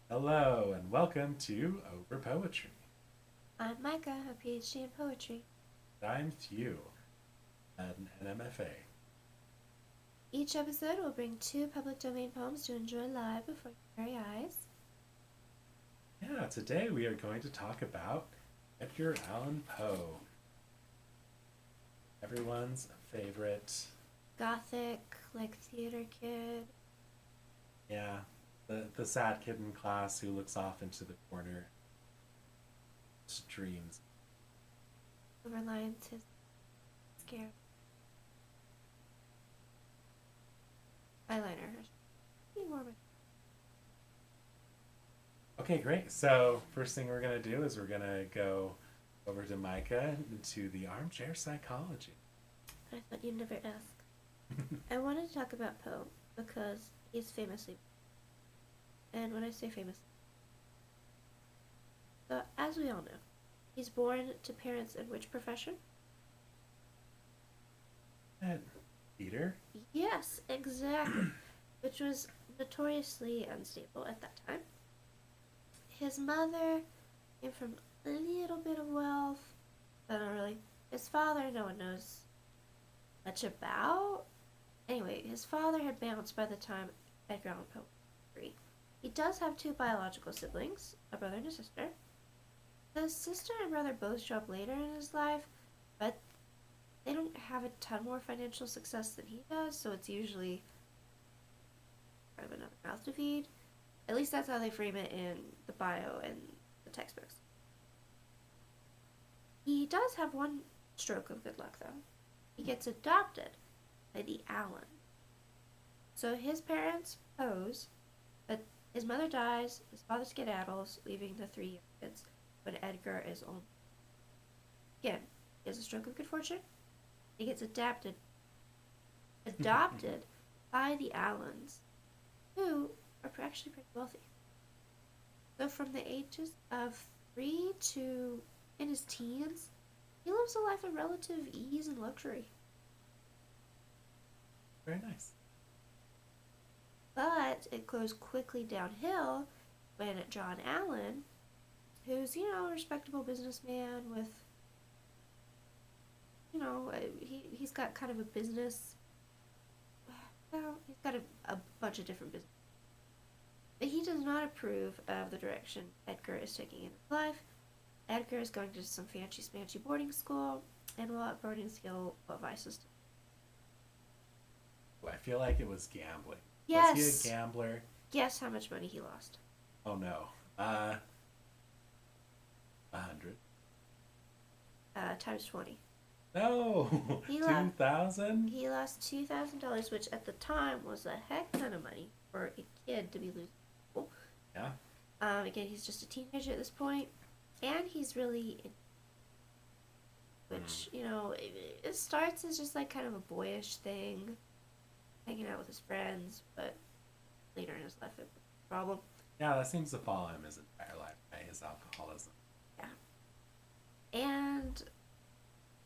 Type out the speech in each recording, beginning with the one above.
Hello and welcome to OverPoetry. I'm Micah, a PhD in poetry. I'm Hugh, an MFA. Each episode will bring two public domain poems to enjoy live before your very eyes. Yeah, today we are going to talk about Edgar Allan Poe, everyone's favorite. Gothic, like theater kid, Yeah, the sad kid in class who looks off into the corner, dreams. overlines his scare eyeliner. Okay, great. So first thing we're gonna do is we're gonna go over to Micah into the armchair psychology. I thought you'd never ask. I wanted to talk about Poe because he's famously, and when I say famous, so as we all know, he's born to parents in which profession? And Peter. Yes, exactly. Which was notoriously unstable at that time. His mother came from a little bit of wealth, but not really. His father, no one knows much about. Anyway, his father had bounced by the time Edgar Allan Poe was 3. He does have two biological siblings, a brother and a sister. The sister and brother both show up later in his life, but they don't have a ton more financial success than he does, so it's usually kind of another mouth to feed. At least that's how they frame it in the bio and the textbooks. He does have one stroke of good luck, though. He gets adopted by the Allen. So his parents pose, but his mother dies, his father skedaddles, leaving the three young kids when Edgar is only. Again, he has a stroke of good fortune. He gets adopted by the Allens, who are actually pretty wealthy. So from the ages of 3 to in his teens, he lives a life of relative ease and luxury. Very nice. But it goes quickly downhill when John Allen, who's, a respectable businessman with, he's got kind of a business, well, he's got a bunch of different business. But he does not approve of the direction Edgar is taking in his life. Edgar is going to some fancy smancy boarding school, and while at boarding school, what vices to. I feel like it was gambling. Was he a Yes! gambler? Guess how much money he lost. Oh no. 100. Times 20. No, He lost 2,000. he lost $2,000, which at the time was a heck ton of money for a kid to be losing. Yeah. Again, he's just a teenager at this point, and he's really, Mm. which it starts as just like kind of a boyish thing, hanging out with his friends, but later in his life it was a problem. Yeah, that seems to follow him his entire life, right? His alcoholism. Yeah, and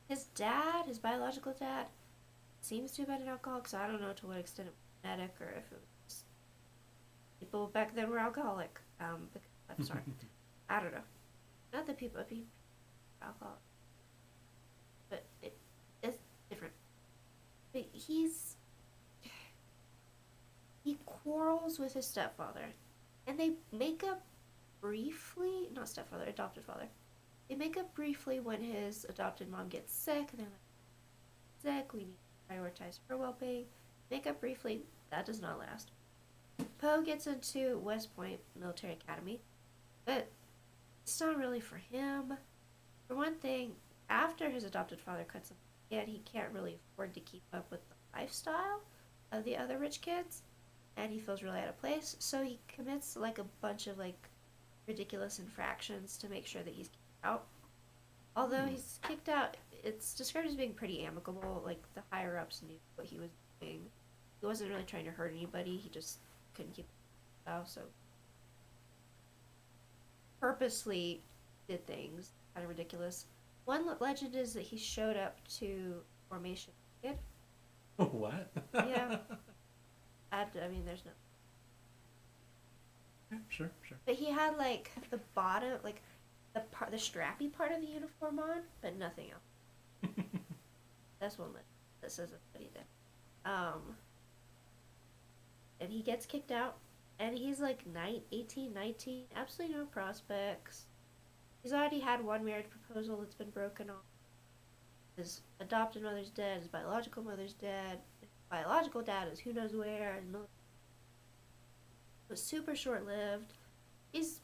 his dad, his biological dad, seems to have been an alcoholic. So I don't know to what extent it was genetic or if it was people back then were alcoholic. Because, I'm sorry, I don't know. Not that people alcoholic, but it's different. But he quarrels with his stepfather, and they make up briefly. Not stepfather, adopted father. They make up briefly when his adopted mom gets sick, and they're like, "Sick, we need to prioritize her well-being." Make up briefly. That does not last. Poe gets into West Point Military Academy, but it's not really for him. For one thing, after his adopted father cuts him again, he can't really afford to keep up with the lifestyle of the other rich kids, and he feels really out of place. So he commits like a bunch of like ridiculous infractions to make sure that he's kicked out. Although Hmm. he's kicked out, it's described as being pretty amicable. Like the higher ups knew what he was doing. He wasn't really trying to hurt anybody. He just couldn't keep it out, so purposely did things kind of ridiculous. One legend is that he showed up to formation naked. What? Yeah, I mean, there's no. Yeah, sure, sure. But he had like the bottom, like the strappy part of the uniform on, but nothing else. That's one that says what he did. And he gets kicked out, and he's like 18, 19, absolutely no prospects. He's already had one marriage proposal that's been broken off. His adopted mother's dead. His biological mother's dead. His biological dad is who knows where, and it was super short lived. He's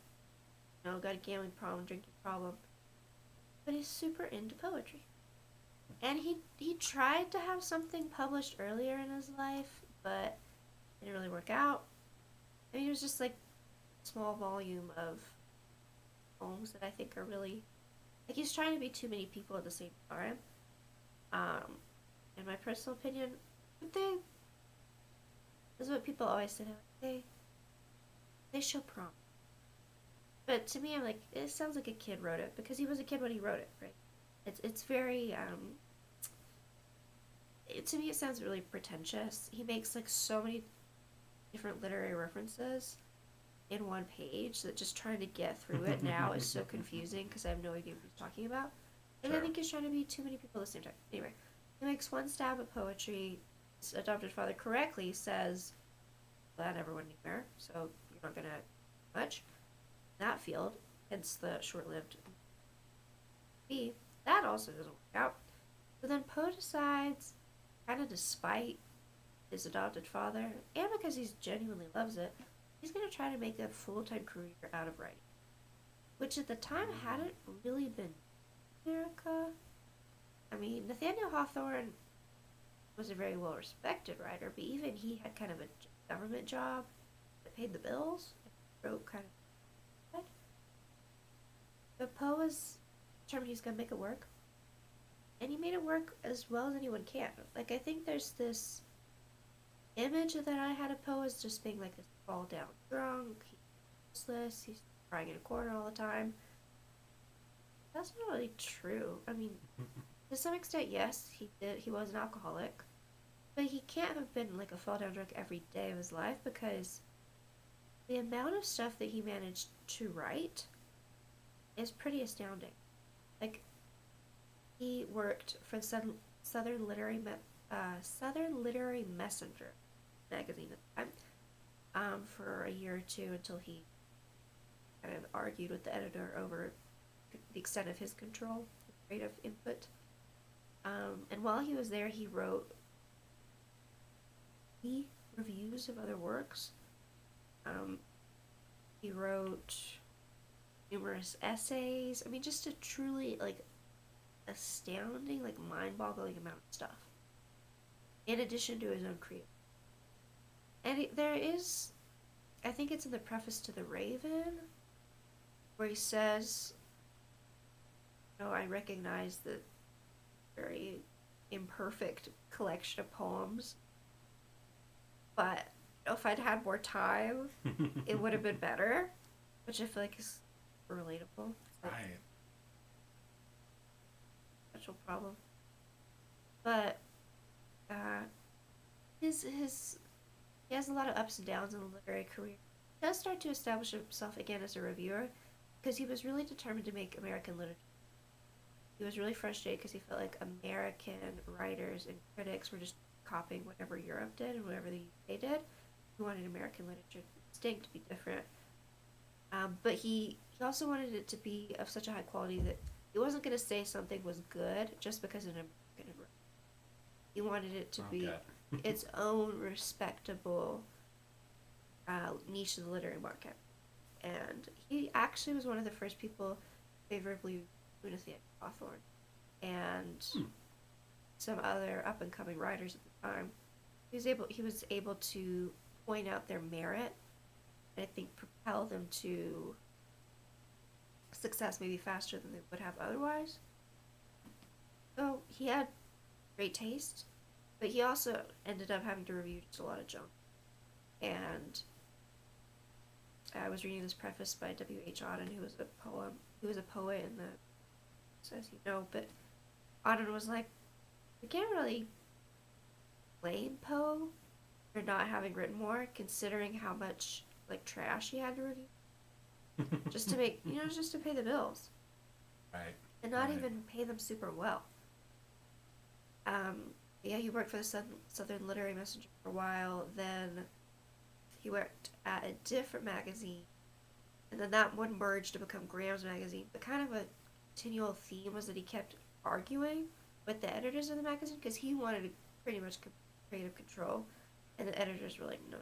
got a gambling problem, drinking problem, but he's super into poetry. And he tried to have something published earlier in his life, but it didn't really work out. I mean, it was just like a small volume of poems that I think are really like he's trying to be too many people at the same time. Um, in my personal opinion, they this is what people always say. They show promise, but to me, I'm like it sounds like a kid wrote it because he was a kid when he wrote it, right? It's very to me it sounds really pretentious. He makes like so many different literary references in one page that just trying to get through it now is so confusing because I have no idea what he's talking about. And I Sure. think he's trying to be too many people at the same time. Anyway, he makes one stab at poetry. His adopted father correctly says, well, that never went anywhere, so you're not gonna much in that field, hence the short-lived B. That also doesn't work out. So then Poe decides, kind of despite his adopted father, and because he genuinely loves it, he's going to try to make a full-time career out of writing, which at the time hadn't really been in America. I mean, Nathaniel Hawthorne was a very well-respected writer, but even he had kind of a government job that paid the bills and wrote kind of. But Poe was determined he's going to make it work, and he made it work as well as anyone can. Like, I think there's this image that I had of Poe as just being like this fall down drunk, he's useless, he's crying in a corner all the time. That's not really true. I mean, to some extent, yes, he did. He was an alcoholic, but he can't have been like a fall down drunk every day of his life because the amount of stuff that he managed to write is pretty astounding. Like, he worked for the Southern Literary Messenger magazine at the time for a year or two until he kind of argued with the editor over the extent of his control, creative input. And while he was there, he wrote reviews of other works. Um, he wrote numerous essays. I mean, just a truly like astounding, like mind-boggling amount of stuff. In addition to his own creative, and there is, I think it's in the preface to the Raven, where he says, I recognize the very imperfect collection of poems, but if I'd had more time, it would have been better, which I feel like is relatable. Right. Special problem. But his he has a lot of ups and downs in the literary career. He does start to establish himself again as a reviewer because he was really determined to make American literature. He was really frustrated because he felt like American writers and critics were just copying whatever Europe did and whatever the UK did. He wanted American literature distinct to be different. But he also wanted it to be of such a high quality that he wasn't going to say something was good just because an American wrote. He wanted it to be its own respectable niche of the literary market. And he actually was one of the first people favorably Nathaniel Hawthorne and some other up and coming writers at the time. He was able to point out their merit and I think propel them to success maybe faster than they would have otherwise. So he had great taste, but he also ended up having to review just a lot of junk. And I was reading this preface by W.H. Auden, who was a poet in the, as you know, but Auden was like, we can't really blame Poe for not having written more, considering how much like trash he had to review just to make just to pay the bills Right. and not Right. even pay them super well. Yeah, he worked for the Southern Literary Messenger for a while. Then he worked at a different magazine, and then that one merged to become Graham's magazine. But kind of a continual theme was that he kept arguing with the editors of the magazine because he wanted pretty much creative control, and the editors were like, "No,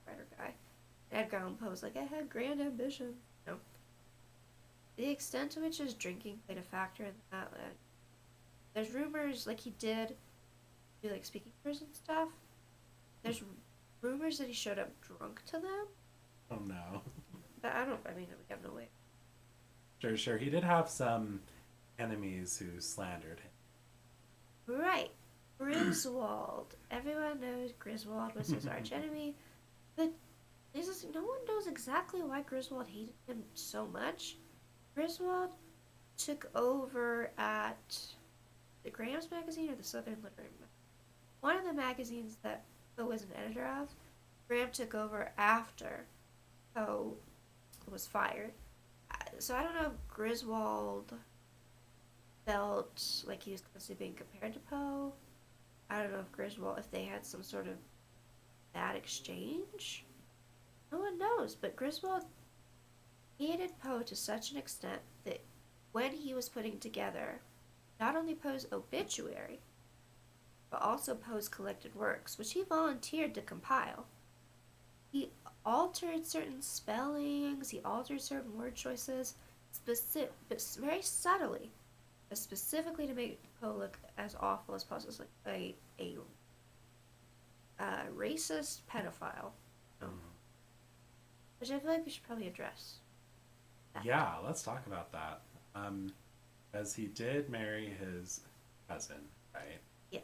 writer guy." And Edgar Allan Poe was like, "I had grand ambition." No, the extent to which his drinking played a factor in that. There's rumors like he did do like speaking tours and stuff. There's rumors that he showed up drunk to them, Oh no. but I don't. I mean, we have no way. Sure, sure. He did have some enemies who slandered him. Right, Griswold. Everyone knows Griswold was his archenemy, but no one knows exactly why Griswold hated him so much. Griswold took over at the Graham's magazine or the Southern Literary Magazine. One of the magazines that Poe was an editor of. Graham took over after Poe was fired. So I don't know if Griswold felt like he was constantly being compared to Poe. I don't know if Griswold, if they had some sort of bad exchange. No one knows, but Griswold hated Poe to such an extent that when he was putting together not only Poe's obituary, but also Poe's collected works, which he volunteered to compile, he altered certain spellings, he altered certain word choices, but very subtly, but specifically to make Poe look as awful as possible, like a racist pedophile, which I feel like we should probably address. That. Yeah, let's talk about that. As he did marry his cousin, right? Yeah.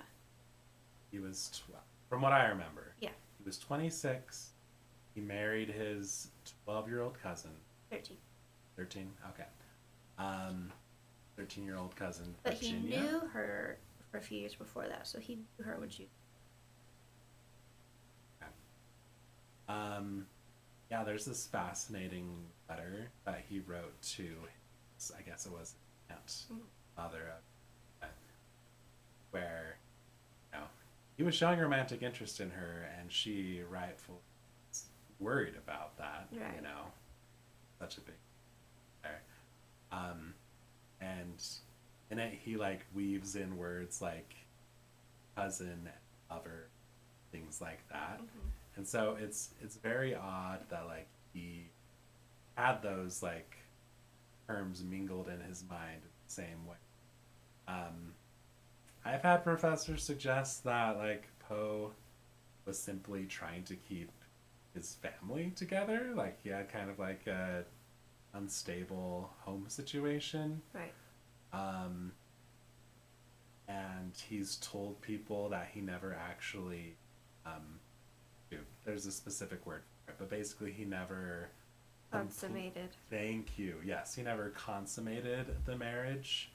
He was, from what I remember, Yeah. he was 26. He married his 12-year-old cousin. 13. 13? Okay. 13-year-old cousin, But Virginia. he knew her for a few years before that, so he knew her when she. Okay. Yeah, there's this fascinating letter that he wrote to, I guess it was aunt, mother, where, you know, he was showing romantic interest in her, and she rightfully was worried about that. Right. You know, such a big there. And in it, he like weaves in words like cousin, lover, things like that. Mm-hmm. And so it's very odd that like he had those like terms mingled in his mind in the same way. I've had professors suggest that like Poe was simply trying to keep his family together. Like he had kind of like a unstable home situation. Right. And he's told people that he never actually there's a specific word for it, but basically he never Consummated. Thank you. Yes, he never consummated the marriage,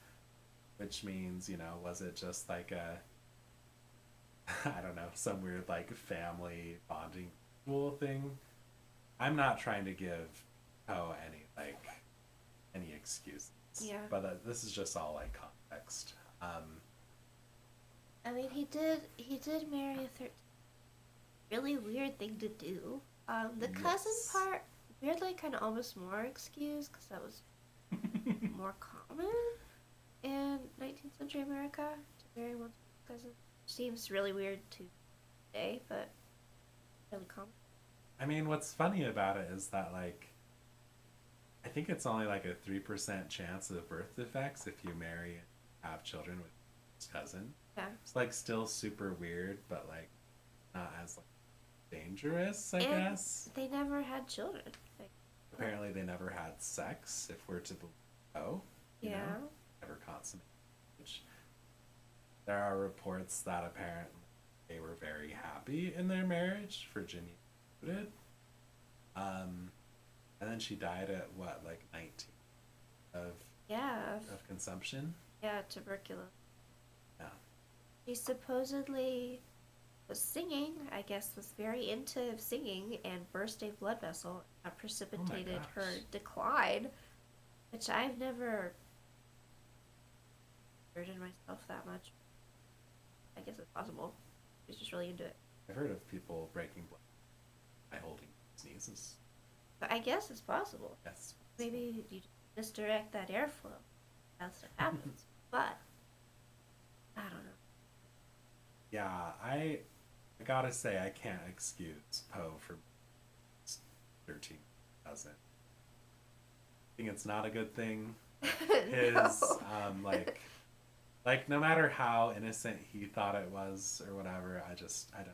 which means, you know, was it just like a I don't know, some weird like family bonding ritual thing? I'm not trying to give any excuses. Yeah. But this is just all like context. I mean, he did marry a 13. Really weird thing to do. The cousin Yes. part, weirdly, kind of almost more excused because that was more common in 19th century America to marry one's cousin. Seems really weird today, but really common. I mean, what's funny about it is that like I think it's only like a 3% chance of birth defects if you marry and have children with his cousin. Yeah. It's like still super weird, but like not as like dangerous, I And guess. they never had children. Like, Apparently, they never had sex, if we're to believe. You yeah. know? Never consummated. Which there are reports that apparently they were very happy in their marriage. Virginia included. And then she died at what, like 19 of Yeah. of consumption. Yeah, tuberculosis. Yeah. She supposedly was singing singing, I guess, was very into singing and burst a blood vessel that Oh my precipitated her gosh. decline, which I've never burdened myself that much. I guess it's possible. She's just really into it. I've heard of people breaking blood by holding sneezes. But I guess it's possible. Yes. Maybe you misdirect that airflow. That's what happens. But I don't know. Yeah, I gotta say I can't excuse Poe for 13 doesn't. I think it's not a good thing. His No. like no matter how innocent he thought it was or whatever, I don't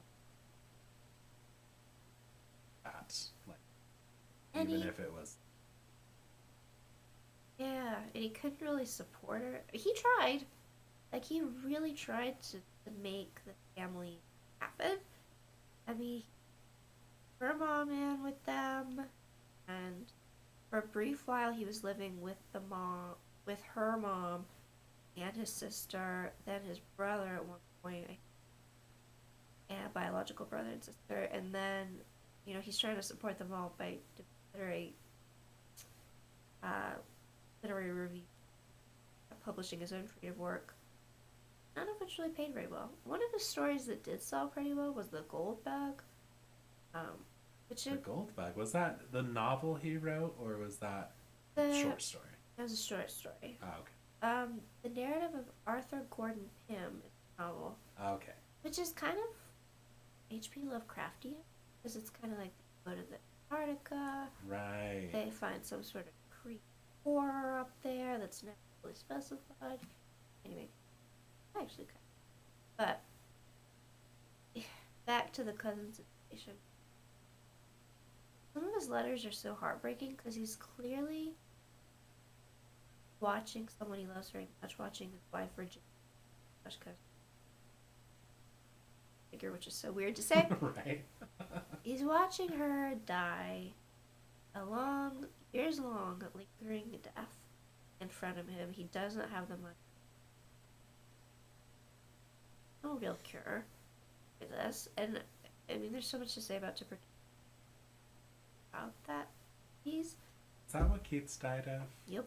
that like And even he, if it was yeah, and he couldn't really support her. He tried. Like, he really tried to make the family happen. I mean, her mom in with them, and for a brief while he was living with the mom, with her mom and his sister, then his brother at one point, and biological brother and sister, and then, he's trying to support them all by literary, uh, literary review, publishing his own creative work. None of which really paid very well. One of the stories that did sell pretty well was The Gold Bug, um, which the it, gold bug. Was that the novel he wrote or was that a the short story? it was a short story. Oh, okay. The narrative of Arthur Gordon Pym is a novel, Okay. which is kind of H.P. Lovecraftian, because it's kind of like they go to the Antarctica, Right. they find some sort of creepy horror up there that's never really specified. Anyway, I actually kind of, but back to the cousin situation. Some of his letters are so heartbreaking because he's clearly watching someone he loves very much, watching his wife Virginia, figure, which is so weird to say. Right. He's watching her die a long, years long, lingering death in front of him. He doesn't have the money. No real cure for this. And I mean, there's so much to say about that. He's, Is that what Keats died of? yep.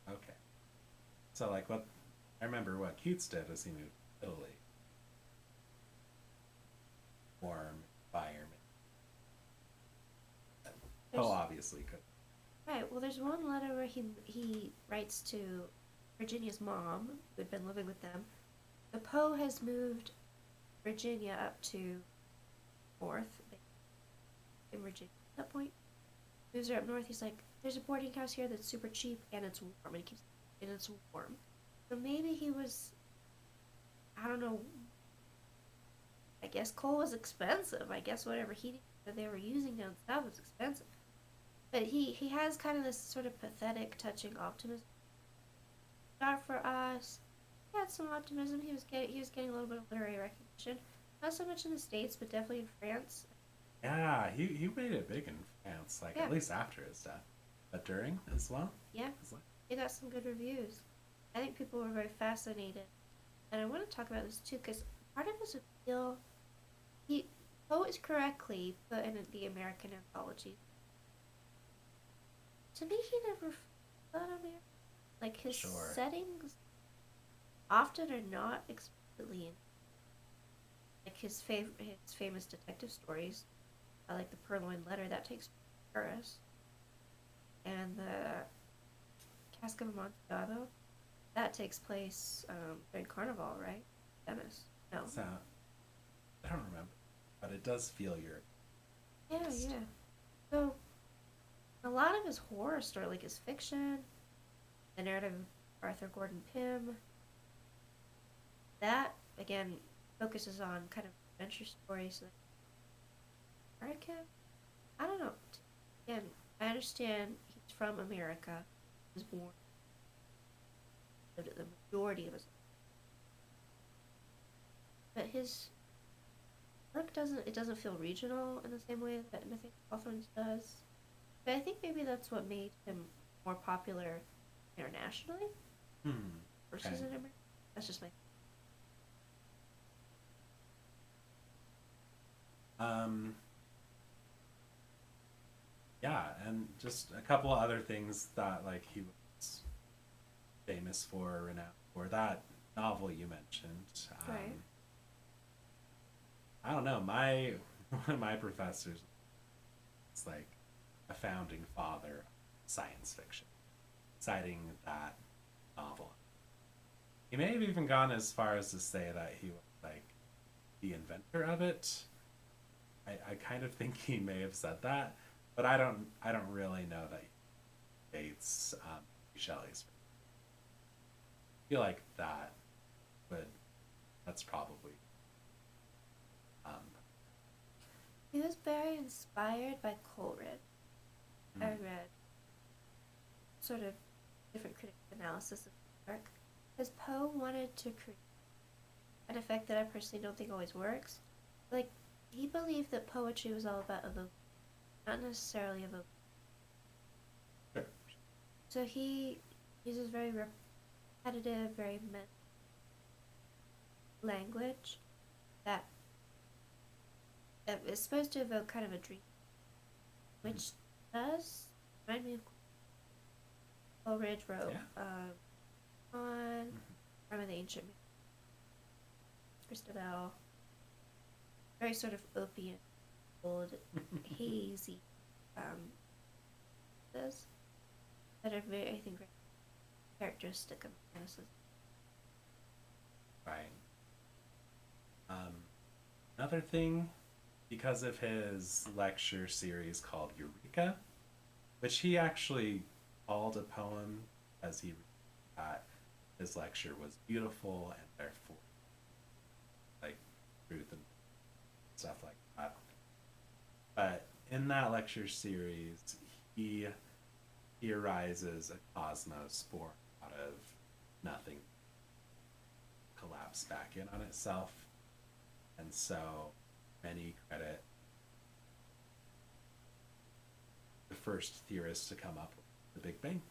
Okay. So like what I remember what Keats did was he moved to Italy. Warm environment. There's, Poe obviously could. right. Well, there's one letter where he writes to Virginia's mom, who had been living with them. The Poe has moved Virginia up to north in Virginia at that point. Moves her up north. He's like, "There's a boarding house here that's super cheap and it's warm." And he keeps, and it's warm. So maybe he was, I don't know. I guess coal was expensive. I guess whatever heating that they were using down south was expensive. But he has kind of this sort of pathetic, touching optimism. Not for us. He had some optimism. He was getting a little bit of literary recognition. Not so much in the States, but definitely in France. Yeah, he made it big in France, like Yeah, at least after his death. But during as well? yeah. His life? He got some good reviews. I think people were very fascinated. And I want to talk about this too, because part of his appeal, he Poe is correctly put in the American anthology. To me, he never felt American. Like, his Sure. settings often are not explicitly in. Like, his famous detective stories, like the Purloined Letter, that takes place in Paris. And the Cask of Amontillado, that takes place during Carnival, right? Venice. No. So I don't remember. But it does feel Europe. Yeah, yeah. So, a lot of his horror story, like his fiction, the narrative of Arthur Gordon Pym, that, again, focuses on kind of adventure stories. Like America? I don't know. Again, I understand he's from America. He was born, lived the majority of his life. But his work doesn't feel regional in the same way that I think Hawthorne's does. But I think maybe that's what made him more popular internationally Hmm. versus Okay. in America. That's just my. Um, yeah, and just a couple of other things that like he was famous for, renowned for. That novel you mentioned. Right. I don't know. My one of my professors is like a founding father of science fiction, citing that novel. He may have even gone as far as to say that he was like the inventor of it. I kind of think he may have said that, but I don't really know that he dates Shelley's. I feel like but that's probably um, He was very inspired by Coleridge. I mm, read sort of different critical analysis of the work. Because Poe wanted to create an effect that I personally don't think always works. Like, he believed that poetry was all about evoking, not necessarily evoking. sure. So he uses very repetitive, very language that is supposed to evoke kind of a dream, Mm, which does remind me of Coleridge wrote yeah. on Mhm. Rime of the Ancient Christabel, very sort of opium, old, hazy um, this that are very, I think, very characteristic of Genesis. Right. Um, Another thing, because of his lecture series called Eureka, which he actually called a poem as he that his lecture was beautiful and therefore like truth and stuff like that. But in that lecture series, he theorizes a cosmos born out of nothing collapse back in on itself. And so many credit the first theorist to come up with the Big Bang.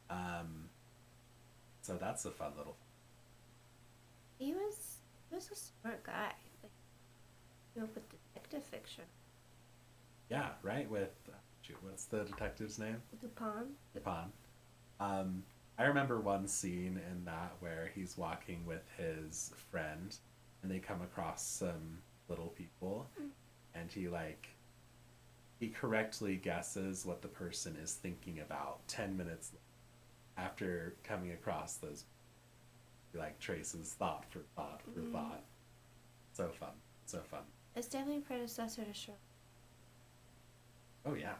Um, so that's a fun little. He was a smart guy. Like, he up with detective fiction. Yeah, right. With shoot, what's the detective's name? Dupin. Dupin. I remember one scene in that where he's walking with his friend, and they come across some little people, and he correctly guesses what the person is thinking about 10 minutes after coming across those. He like traces thought for thought for Mm-hmm. thought. So fun, so fun. It's definitely a predecessor to Sherlock. Oh yeah.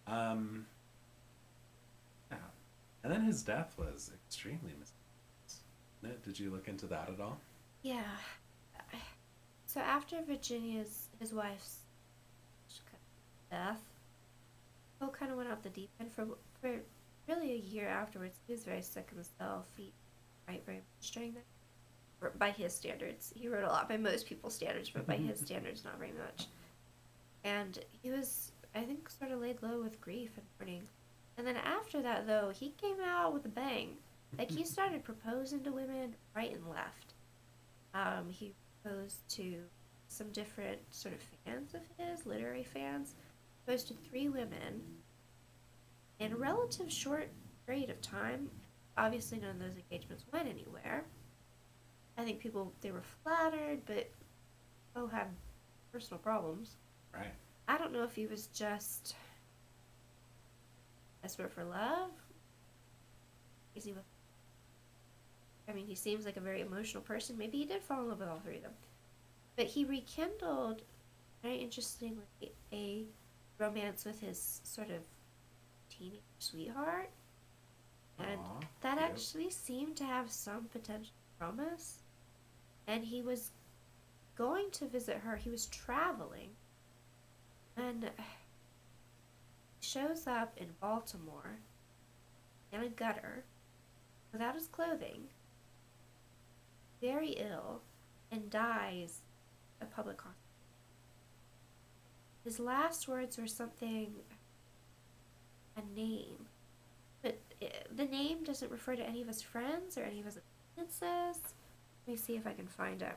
Um, yeah. And then his death was extremely mysterious. Did you look into that at all? Yeah. So after his wife's death, Poe kind of went off the deep end for really a year afterwards. He was very sick himself. He write very much during that. By his standards, he wrote a lot by most people's standards, but by his standards, not very much. And he was, I think, sort of laid low with grief and mourning. And then after that, though, he came out with a bang. Like, he started proposing to women right and left. He proposed to some different sort of fans of his, literary fans. Proposed to three women in a relative short period of time. Obviously, none of those engagements went anywhere. I think people, they were flattered, but Poe had personal problems. Right. I don't know if he was just desperate for love. Is he with? I mean, he seems like a very emotional person. Maybe he did fall in love with all three of them. But he rekindled, very interestingly, a romance with his sort of teenage sweetheart. And Aw, that cute. actually seemed to have some potential promise. And he was going to visit her. He was traveling. And shows up in Baltimore in a gutter without his clothing, very ill, and dies at public hospital. His last words were something, a name, but the name doesn't refer to any of his friends or any of his acquaintances. Let me see if I can find it.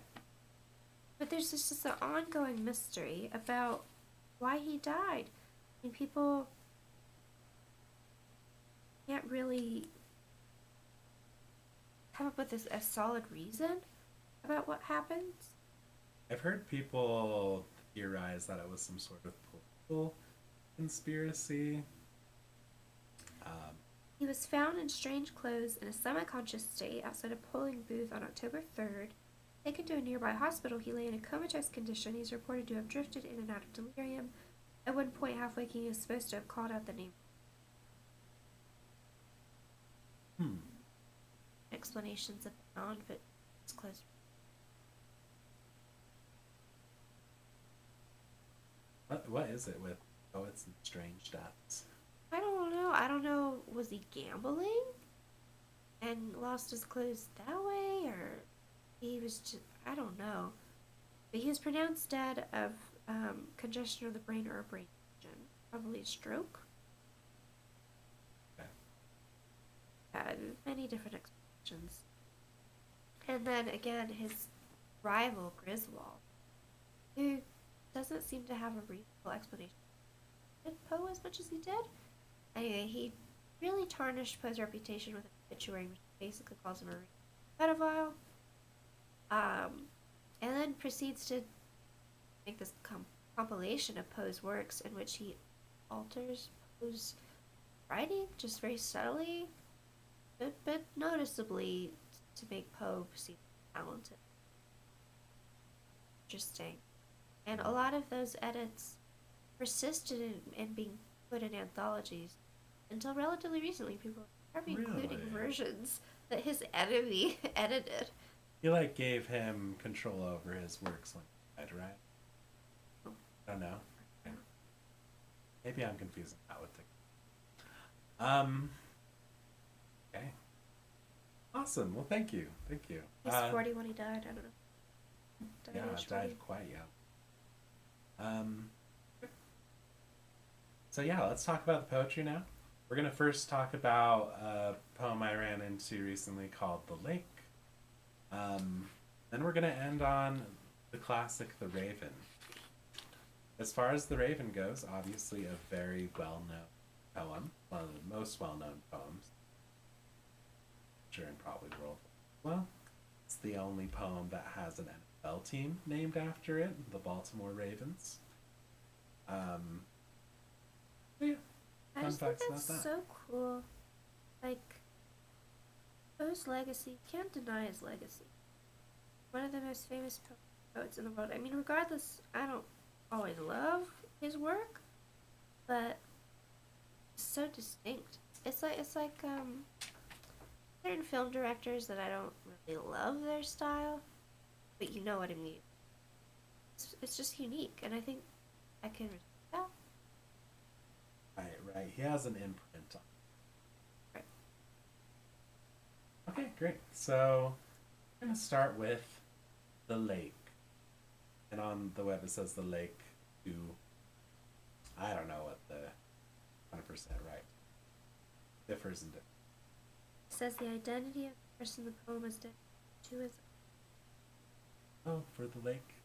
But there's just an ongoing mystery about why he died. I mean, people can't really come up with a solid reason about what happens. I've heard people theorize that it was some sort of political conspiracy. Um, He was found in strange clothes in a semi-conscious state outside a polling booth on October 3rd. Taken to a nearby hospital, he lay in a comatose condition. He's reported to have drifted in and out of delirium. At one point, half waking, he is supposed to have called out the name. hmm. Explanations have been on, but it's close. What is it with poets and strange deaths? I don't know. I don't know. Was he gambling and lost his clothes that way, or he was just? I don't know. But he was pronounced dead of congestion of the brain or a brain lesion, probably a stroke. Okay. Many different explanations. And then again, his rival Griswold, who doesn't seem to have a reasonable explanation. Did Poe as much as he did? Anyway, he really tarnished Poe's reputation with an obituary, which basically calls him a pedophile. And then proceeds to make this compilation of Poe's works in which he alters Poe's writing just very subtly, but noticeably to make Poe seem talented. Interesting. And a lot of those edits persisted in being put in anthologies until relatively recently. People are including Really? versions that his enemy edited. He like gave him control over his works when he died, right? I don't know. Okay. Maybe I'm confusing that with the. Okay. Awesome. Well, thank you. Thank you. He's 40 when he died. I don't know. Died Yeah, age 40. died quite young. So yeah, let's talk about the poetry now. We're gonna first talk about a poem I ran into recently called "The Lake." Then we're gonna end on the classic "The Raven." As far as "The Raven" goes, obviously a very well-known poem, one of the most well-known poems during probably World War. Well, it's the only poem that has an NFL team named after it, the Baltimore Ravens. Yeah, I fun just think facts that's about that. so cool. Like, Poe's legacy, can't deny his legacy. One of the most famous poets in the world. I mean, regardless, I don't always love his work, but it's so distinct. It's like certain film directors that I don't really love their style, but you know what I mean. It's just unique, and I think I can respect that. Right, right. He has an imprint on. Right. Okay, great. So I'm gonna start with the lake, and on the web it says the lake to. I don't know what the 100% right differs in different. It says the identity of the person the poem is dedicated to is. Oh, for the lake.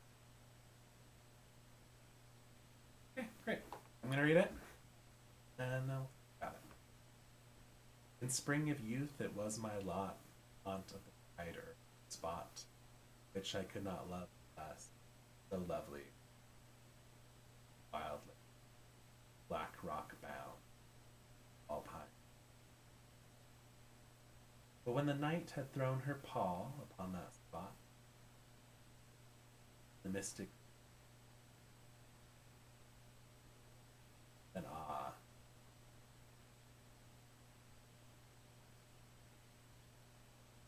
Okay, great. I'm gonna read it, and got it. In spring of youth, it was my lot, haunt of the brighter spot, which I could not love less, so lovely, wildly, black rock bound, all pine. But when the night had thrown her pall upon that spot, the mystic and awe.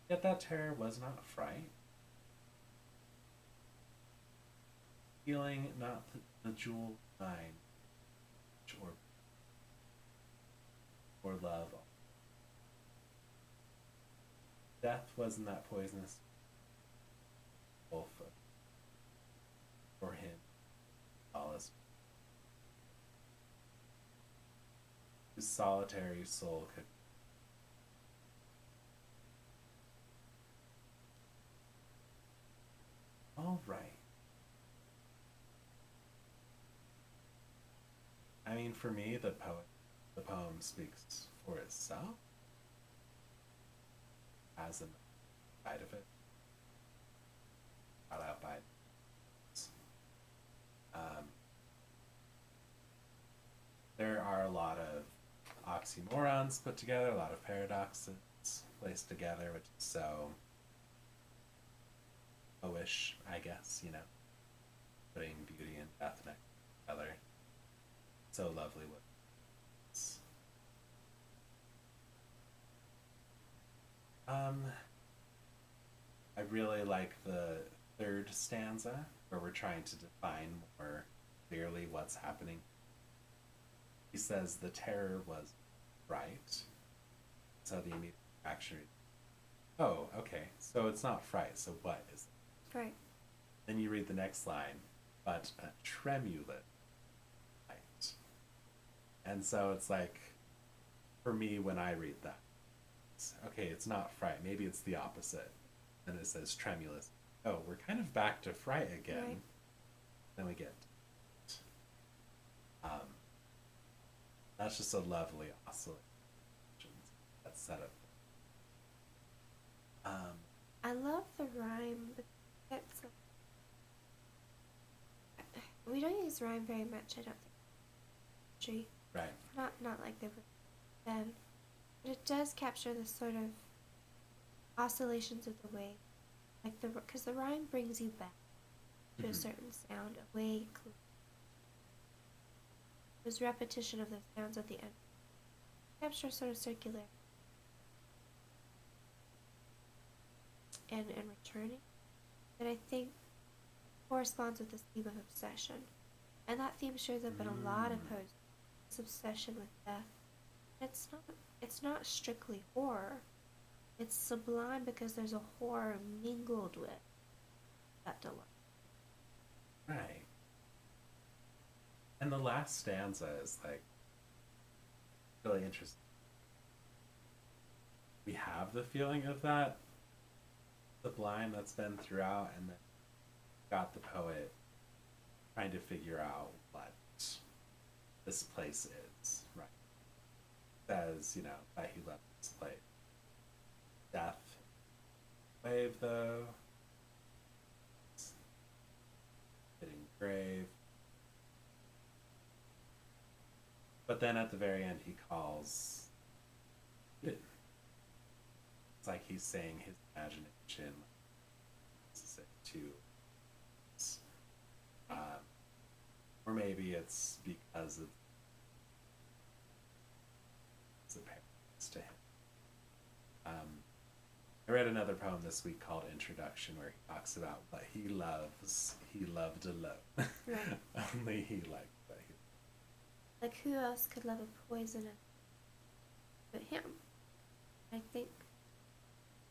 Yet that terror was not fright, feeling not the jewel mine, or love. Death was in that poisonous wolf for him, solace. His solitary soul could. All right. mean, for me, the poem speaks for itself as a side of it, brought out by. Um, there are a lot of oxymorons put together, a lot of paradoxes placed together, which is so poish, I guess, you know, putting beauty and death next to each other. So lovely what it's. Um, I really like the third stanza where we're trying to define more clearly what's happening. He says the terror was right. So the immediate reaction, oh, okay, so it's not fright, so what is it? Right. Then you read the next line, but a tremulous light. And so it's like, for me, when I read that, it's, okay, it's not fright, maybe it's the opposite. And it says tremulous. Oh, we're kind of back to fright again. Right. Then we get, um, that's just a lovely oscillation that's set up. I love the rhyme. It's we don't use rhyme very much. I don't think. Right. Not like they would then, but it does capture the sort of oscillations of the wave, like because the rhyme brings you back to a certain sound, a wake. There's repetition of the sounds at the end. Capture sort of circular and returning that I think corresponds with this theme of obsession. And that theme shows up in a lot of poems. This obsession with death. It's not strictly horror. It's sublime because there's a horror mingled with that delight. Right. And the last stanza is like really interesting. We have the feeling of that sublime that's been throughout, and then got the poet trying to figure out what this place is, right? Says, you know, that he left this place. Death, wave though, hitting grave. But then at the very end, he calls it. It's like he's saying his imagination to, or maybe it's because of the parents to him. I read another poem this week called Introduction where he talks about what he loves. He loved alone. Right. Only he liked what he. Like who else could love a poison but him? I think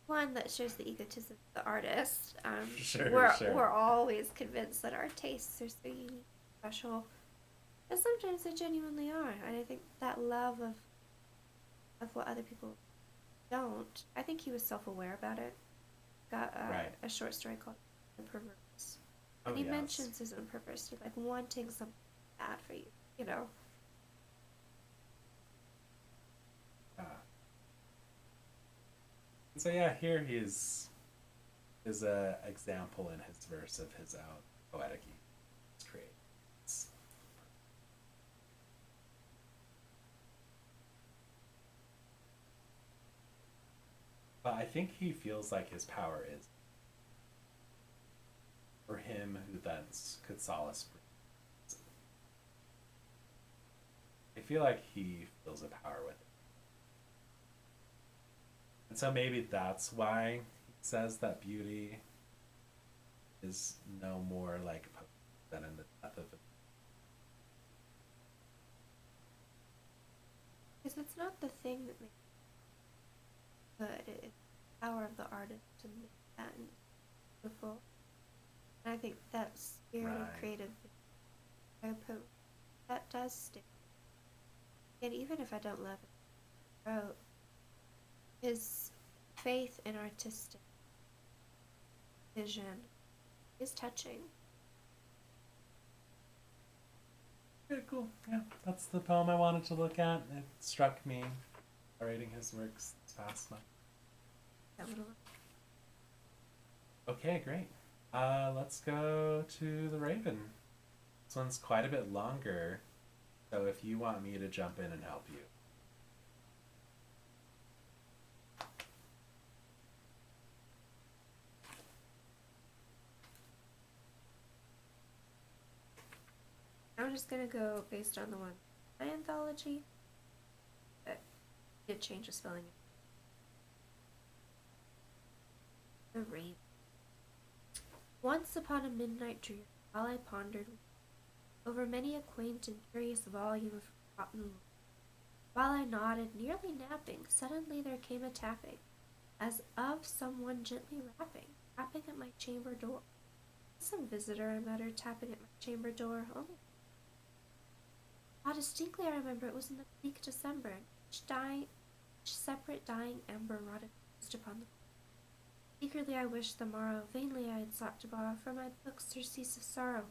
one that shows the egotism of the artist. We're always convinced that our tastes are so unique, special, and sometimes they genuinely are. And I think that love of what other people don't. I think he was self-aware about it. Got a short story called "The Perverse," and he mentions his own perversity, like wanting something bad for you, you know. So yeah, here is a example in his verse of his own poetic creations. But I think he feels like his power is for him who thence could solace. I feel like he feels a power with it. And so maybe that's why he says that beauty is no more like than in the death of it. Because it's not the thing that makes it good. It's the power of the artist to make that beautiful. And I think that spirit of creative that does stick. And even if I don't love it, wrote, his faith in artistic vision is touching. Okay, cool. Yeah, that's the poem I wanted to look at. It struck me reading his works this past month. That little. Okay, great. Let's go to the Raven. This one's quite a bit longer, so if you want me to jump in and help you. I'm just gonna go based on the one my anthology. But did change the spelling. The Raven. Once upon a midnight dream, while I pondered over many a quaint and curious volume of forgotten lore, while I nodded, nearly napping, suddenly there came a tapping, as of someone gently rapping at my chamber door. Some visitor, I muttered, tapping at my chamber door. Only how distinctly I remember it was in the bleak December, and each separate dying ember rotted closed upon the floor. Eagerly I wished the morrow, vainly I had sought to borrow from my books surcease of sorrow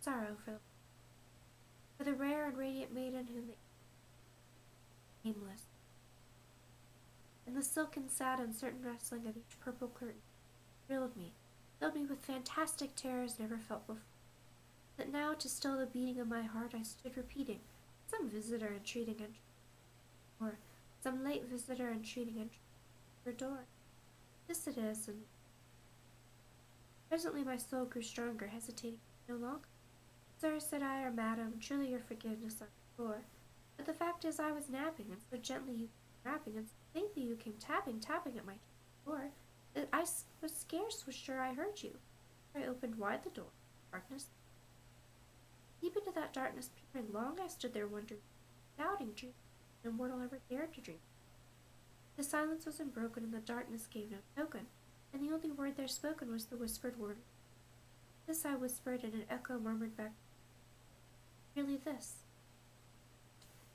for the rare and radiant maiden whom they nameless, and the silken sad uncertain rustling of each purple curtain filled me with fantastic terrors never felt before, that now to still the beating of my heart I stood repeating, some visitor entreating entry, or some late visitor entreating entry at your door. This it is, and presently my soul grew stronger, hesitating no longer. Sir, said I, or madam, truly your forgiveness I implore. But the fact is I was napping, and so gently you came rapping, and so faintly you came tapping at my door, that I was scarce was sure I heard you. I opened wide the door. Darkness. Deep into that darkness peering, long I stood there wondering, doubting, dreaming, no mortal ever dared to dream. The silence was unbroken, and the darkness gave no token, and the only word there spoken was the whispered word. This I whispered, and an echo murmured back, really this.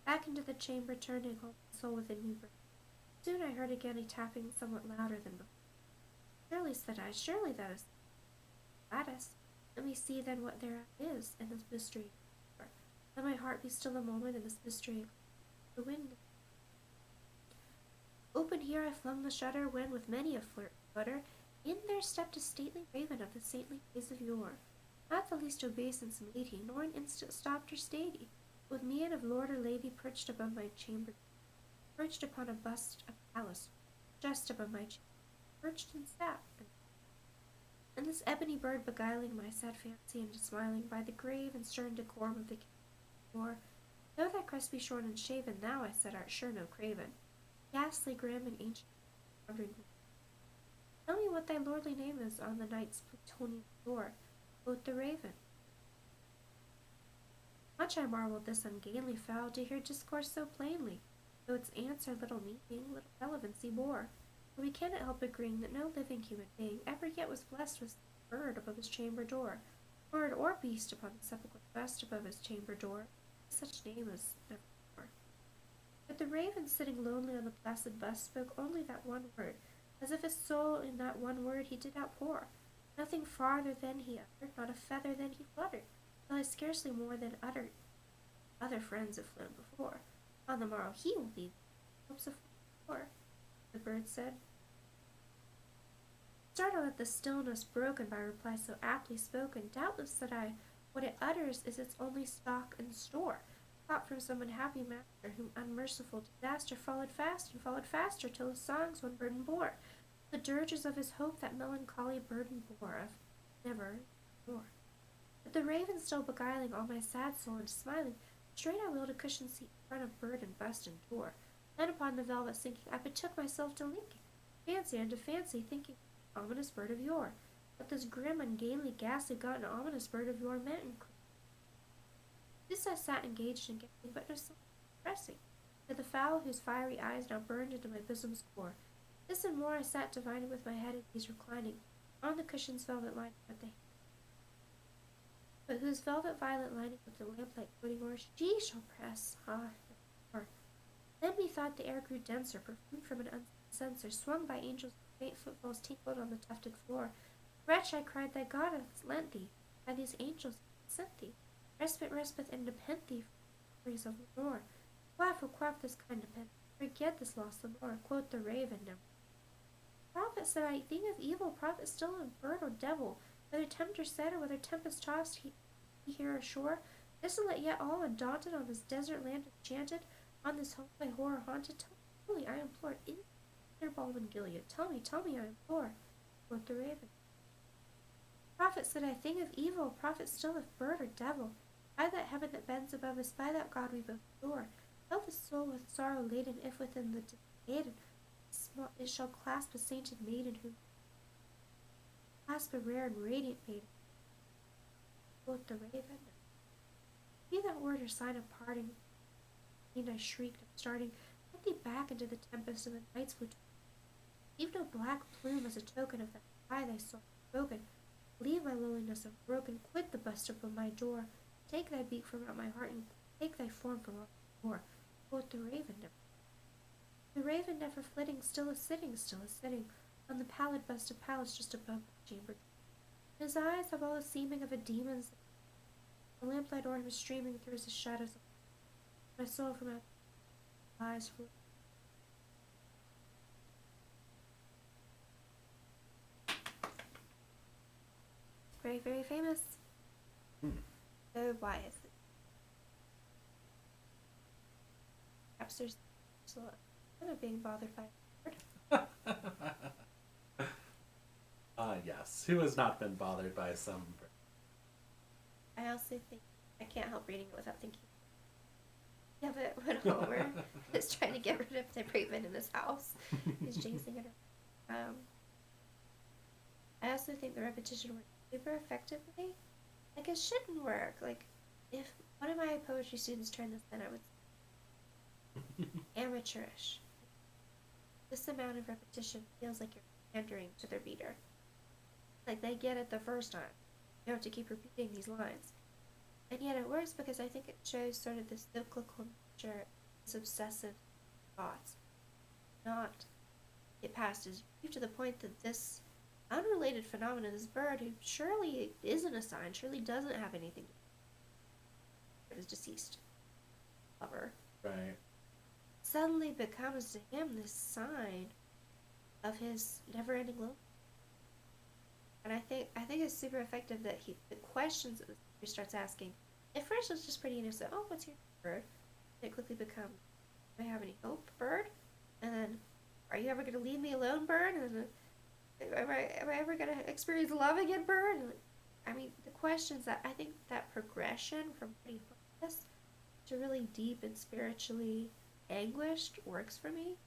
Back into the chamber turning, all the soul within me burned. Soon I heard again a tapping somewhat louder than before. Surely, said I, surely that is Gladys. Let me see then what there is in this mystery. Let my heart be still a moment in this mystery. The wind. Open here I flung the shutter, when with many a flutter, in there stepped a stately raven of the saintly days of yore. Not the least obeisance made he, nor an instant stopped or stayed he. With mien of lord or lady perched above my chamber, perched upon a bust of Alice, just above my chamber, perched and sat, and this ebony bird beguiling my sad fancy into smiling by the grave and stern decorum of the king. Or, though thy crest be shorn and shaven, thou, I said, art sure no craven, ghastly, grim, and ancient, wondering. Tell me what thy lordly name is on the night's plutonian door, quoth the raven. Much I marveled this ungainly fowl to hear discourse so plainly, though its answer little meaning, little relevancy bore. For we cannot help agreeing that no living human being ever yet was blessed with a bird above his chamber door, bird or beast upon the sepulchre bust above his chamber door. Such name as never before. But the raven sitting lonely on the placid bust spoke only that one word, as if his soul in that one word he did outpour. Nothing farther than he uttered, not a feather than he fluttered, till I scarcely more than uttered. Other friends have flown before. On the morrow he will be hopes of flower, the bird said. Startled at the stillness broken by reply so aptly spoken, doubtless, said I, what it utters is its only stock and store, caught from some unhappy master, whom unmerciful disaster followed fast and followed faster, till his songs one burden bore, the dirges of his hope that melancholy burden bore of never more. But the raven still beguiling all my sad soul into smiling, straight I wheeled a cushioned seat in front of bird and bust and door. Then upon the velvet sinking, I betook myself to linking, fancy unto fancy, thinking, ominous bird of yore, what this grim, ungainly, ghastly, gaunt, and ominous bird of yore meant and this I sat engaged in guessing, but no something pressing, to the fowl whose fiery eyes now burned into my bosom's core. This and more I sat divining with my head at ease reclining, on the cushion's velvet lining at the hand, but whose velvet violet lining with the lamplight floating o'er, she shall press, or then methought the air grew denser, perfumed from an unseen censer, swung by angels, faint footfalls tinkled on the tufted floor. Wretch, I cried, thy God hath lent thee, by these angels sent thee. Respite, respite, and nepent thee from the of Lenore. Quaff, oh quaff this kind of pen. Forget this lost Lenore, quoth the raven. Never. Prophet, said I, thing of evil, prophet still of bird or devil, whether tempter said or whether tempest tossed he here ashore, desolate yet all undaunted on this desert land enchanted, on this home by horror haunted. Tell me truly, I implore, is there balm in Gilead? Tell me, I implore, quoth the raven. Prophet, said I, thing of evil, prophet still of bird or devil, by that heaven that bends above us, by that God we both adore, tell the soul with sorrow laden, if within the maiden, it shall clasp a sainted maiden who clasp a rare and radiant maiden, quoth the raven. Be that word or sign of parting, I shrieked, starting, get thee back into the tempest and the night's blue. Leave no black plume as a token of that eye thy soul broken. Leave my loneliness unbroken. Quit the bust up of my door. Take thy beak from out my heart and take thy form from out my door. Quoth the raven, never. The raven never flitting, still a sitting, on the pallid bust of Pallas just above my chamber. His eyes have all the seeming of a demon's. The lamplight o'er him streaming through the shadows of my soul from out eyes full. Very, very famous. So why is it? Perhaps there's a lot of being bothered by a word. Yes. Who has not been bothered by some? I also think I can't help reading it without thinking. Yeah, but when Homer is trying to get rid of the raven in his house, he's chasing it. I also think the repetition works super effectively. Like, it shouldn't work. Like, if one of my poetry students turned this in, I would say amateurish. This amount of repetition feels like you're pandering to their reader. Like, they get it the first time. You have to keep repeating these lines. And yet it works because I think it shows sort of this cyclical nature, this obsessive thoughts. Not get past his grief to the point that this unrelated phenomenon, this bird who surely isn't a sign, surely doesn't have anything to do with his deceased lover. Right. Suddenly becomes to him this sign of his never-ending loneliness. And I think it's super effective that the questions that he starts asking, at first it's just pretty innocent. Oh, what's your bird? And it quickly becomes, do I have any hope, bird? And then, are you ever going to leave me alone, bird? And then, am I ever going to experience love again, bird? And, I mean, the questions that I think that progression from pretty hopeless to really deep and spiritually anguished works for me.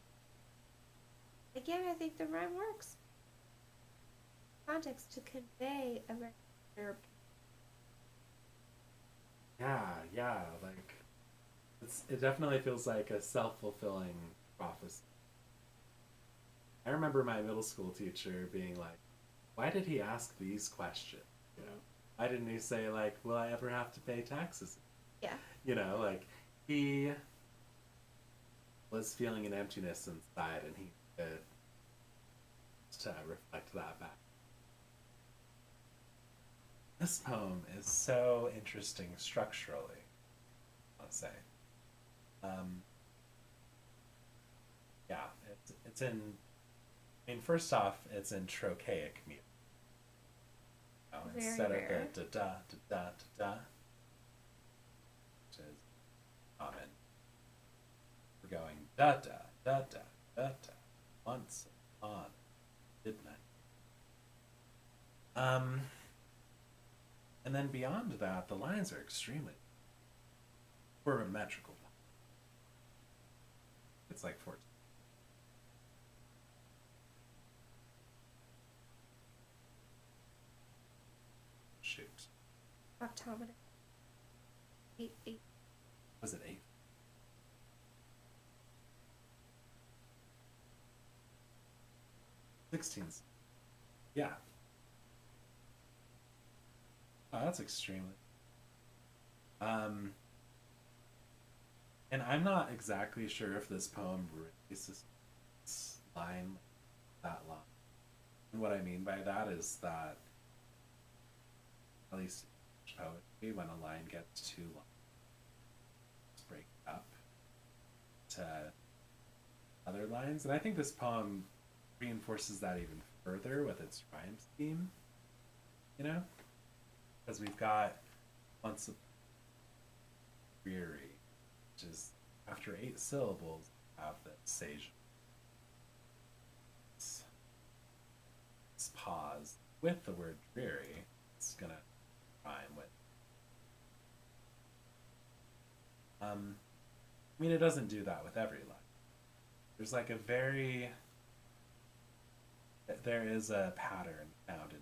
Again, I think the rhyme works. Context to convey a very disturbed. Yeah, like it definitely feels like a self-fulfilling prophecy. I remember my middle school teacher being like, "Why did he ask these questions? You know, why didn't he say like, will I ever have to pay taxes?" Yeah. You know, like he was feeling an emptiness inside, and he could to reflect that back. This poem is so interesting structurally, I'll say. Um, yeah, it's in. I mean, first off, it's in trochaic music. You know, Very instead rare. of the da da da da da, which is common. We're going da da da da da da. Once upon midnight. And then beyond that, the lines are extremely metrical. It's like 14. Shoot. Octometer. 8. Was it 8? Sixteens. Yeah. Oh, that's extremely. And I'm not exactly sure if this poem releases this line that long. And what I mean by that is that, at least poetry when a line gets too long, just break it up to other lines. And I think this poem reinforces that even further with its rhyme scheme, you know? Because we've got once dreary, which is after 8 syllables, have the sage. This pause with the word dreary, it's gonna rhyme with. I mean, it doesn't do that with every line. There's like a very, there is a pattern found in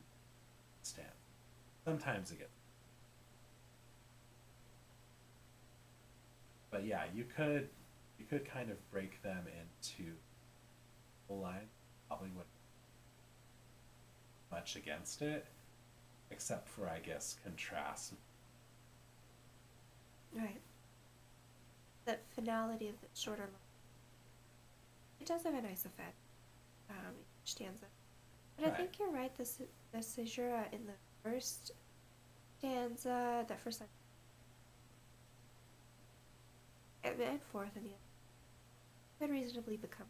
stanza. Sometimes it gets, but yeah, you could kind of break them into a line. Probably would much against it, except for I guess contrast. Right. The finality of the shorter line. It does have a nice effect. Each stanza. But I Right. think you're right. The caesura in the first stanza, that first line, and fourth in the other, could reasonably become.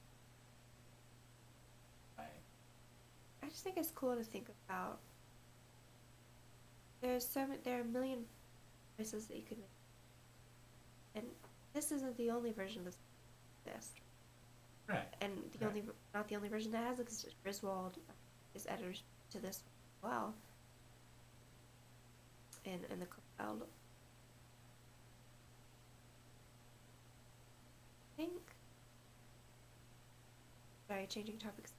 Right. I just think it's cool to think about. There are a million choices that you could make, and this isn't the only version of this exist. Right. And the Right. only not the only version that has existed. Griswold is editor to this as well, in the compiled. I think. Sorry, changing topics.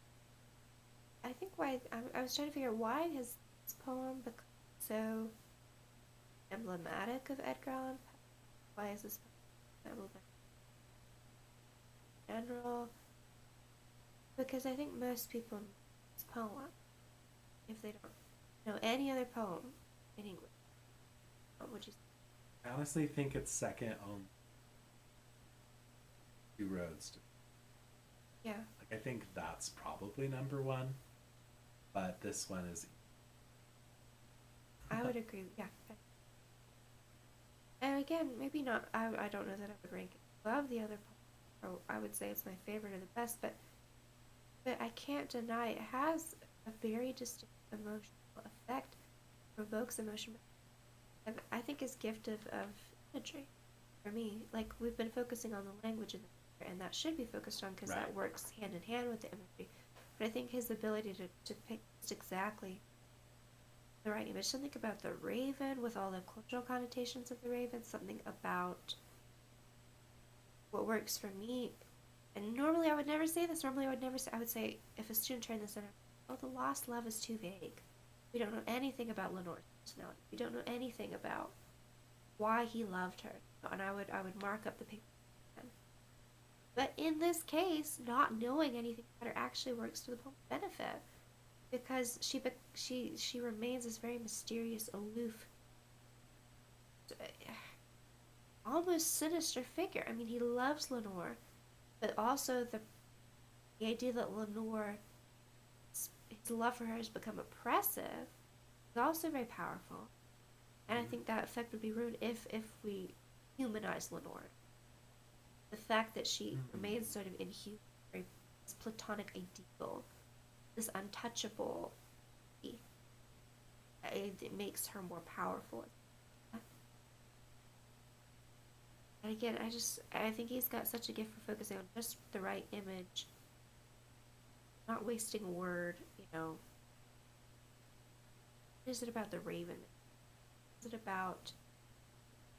I think I was trying to figure out why has this poem become so emblematic of Edgar Allan Poe. Why is this poem emblematic in general? Because I think most people know this poem if they don't know any other poem in English. What would you say? I honestly think it's second on Two Roads. Yeah. Like I think that's probably number one, but this one is. I would agree. Yeah. And again, maybe not. I don't know that I would rank it above the other poems. Or I would say it's my favorite or the best, but I can't deny it has a very distinct emotional effect, provokes emotion. And I think is gift of imagery for me. Like we've been focusing on the language in the, and that should be focused on because Right. that works hand in hand with the imagery. But I think his ability to pick just exactly the right image, something about the raven with all the cultural connotations of the raven, something about what works for me. And normally I would never say this. Normally I would say if a student turned this in, oh, the lost love is too vague. We don't know anything about Lenore's personality. We don't know anything about why he loved her. And I would mark up the paper. But in this case, not knowing anything about her actually works to the poem's benefit because she remains this very mysterious, aloof, almost sinister figure. I mean, he loves Lenore, but also the idea that Lenore, his love for her has become oppressive, is also very powerful. And I think that effect would be ruined if we humanize Lenore. The fact that she remains sort of inhuman, very this platonic ideal, this untouchable, it makes her more powerful. And again, I think he's got such a gift for focusing on just the right image, not wasting a word. What is it about the raven? Is it about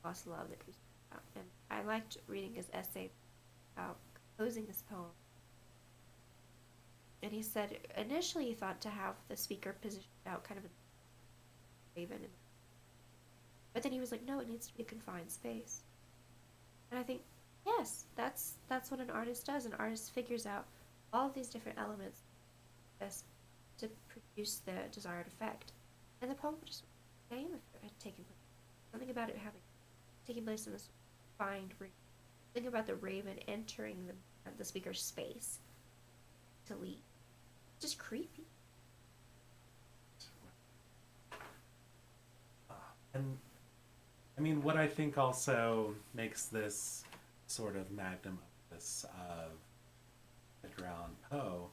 lost love that he's about? And I liked reading his essay about composing this poem. And he said initially he thought to have the speaker positioned out kind of in the raven, but then he was like, no, it needs to be a confined space. And I think, yes, that's what an artist does. An artist figures out all of these different elements best to produce the desired effect. And the poem would just name if it had taken place. Something about it having taking place in this confined room. Something about the raven entering the speaker's space to leave. Just creepy. And I mean, what I think also makes this sort of magnum opus of Edgar Allan Poe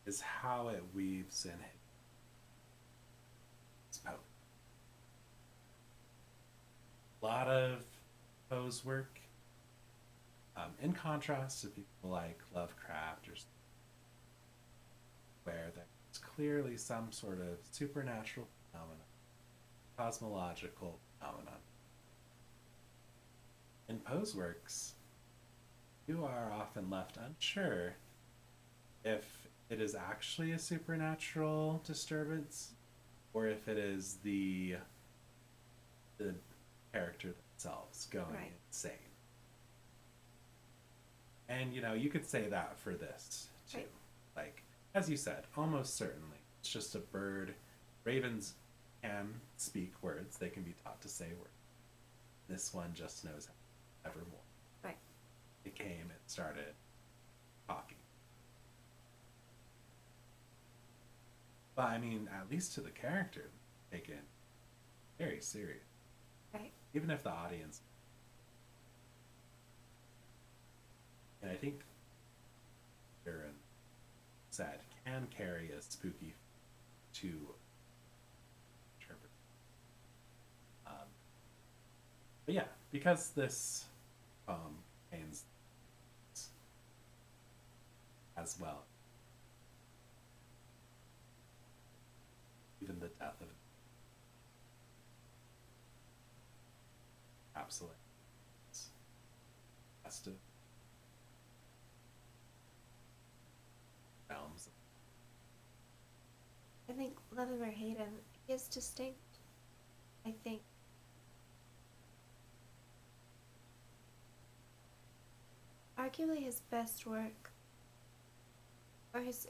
is how it weaves in his poetry. A lot of Poe's work, in contrast to people like Lovecraft, or where there's clearly some sort of supernatural phenomenon, cosmological phenomenon. In Poe's works, you are often left unsure if it is actually a supernatural disturbance or if it is the character themselves going Right. insane. And you could say that for this too. Right. Like, as you said, almost certainly it's just a bird. Ravens can speak words, they can be taught to say words. This one just knows evermore. Right. It came and started talking. But I mean, at least to the character, taken very serious. Right. Even if the audience, and I think Aaron said, can carry a spooky to interpret. Um, but yeah, because this poem contains as well, even the death of absolute festive realms. I think Love Him or Hate Him is distinct. I think arguably his best work, or his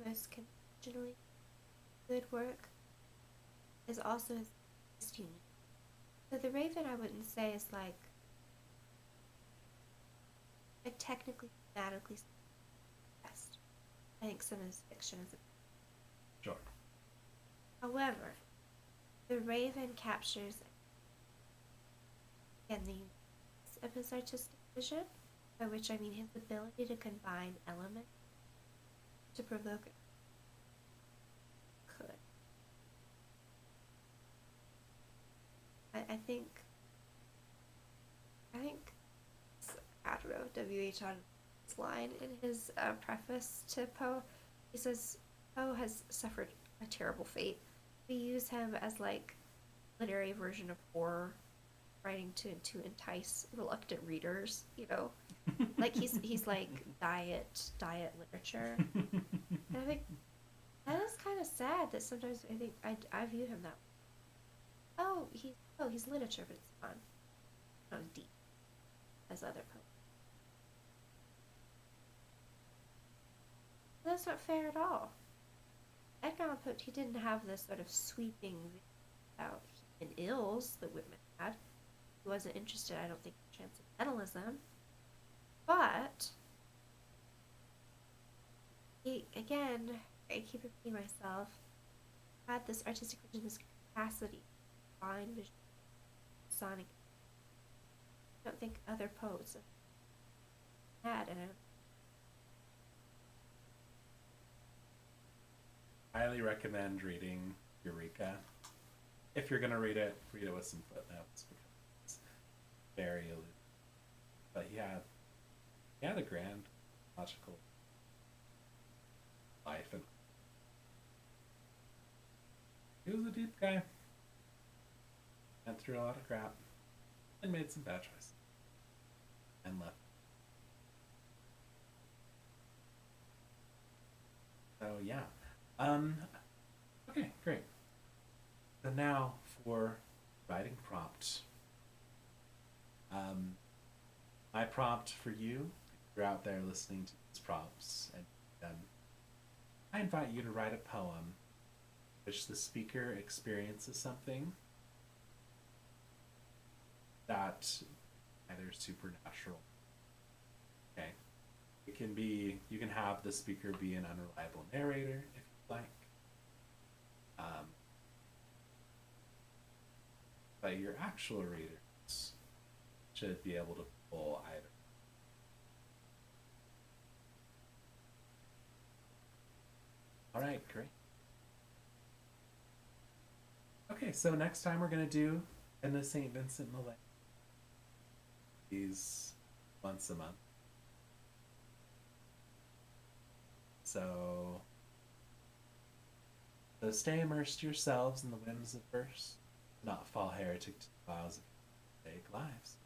most conventionally good work, is also his unique. So The Raven, I wouldn't say is like technically, thematically best. I think some of his fiction is. Sure. However, The Raven captures again the uniqueness of his artistic vision, by which I mean his ability to combine elements to provoke it. Could. I think I don't know, W.H. on his line in his preface to Poe. He says Poe has suffered a terrible fate. We use him as like literary version of horror, writing to entice reluctant readers. Like he's like diet literature. And I think that is kind of sad that sometimes I think I view him that way. He's literature, but it's fun, not as deep as other poets. That's not fair at all. Edgar Allan Poe, he didn't have this sort of sweeping about human ills that Whitman had. He wasn't interested, I don't think, in transcendentalism. But he, again, I keep repeating myself, had this artistic vision, this capacity, fine vision, sonic. I don't think other poets had, and Highly recommend reading Eureka. If you're gonna read it with some footnotes because it's very elusive. But he had a grand logical life, and he was a deep guy. Went through a lot of crap and made some bad choices and left. So yeah. Okay, great. So now for writing prompt. My prompt for you, if you're out there listening to these prompts, and I invite you to write a poem which the speaker experiences something that either supernatural. Okay. It can be, you can have the speaker be an unreliable narrator if you like. but your actual readers should be able to pull either. All right, great. Okay, so next time we're going to do in the St. Vincent Millay. These once a month. So stay immersed yourselves in the whims of verse, not fall heretic to the vows of fake lives.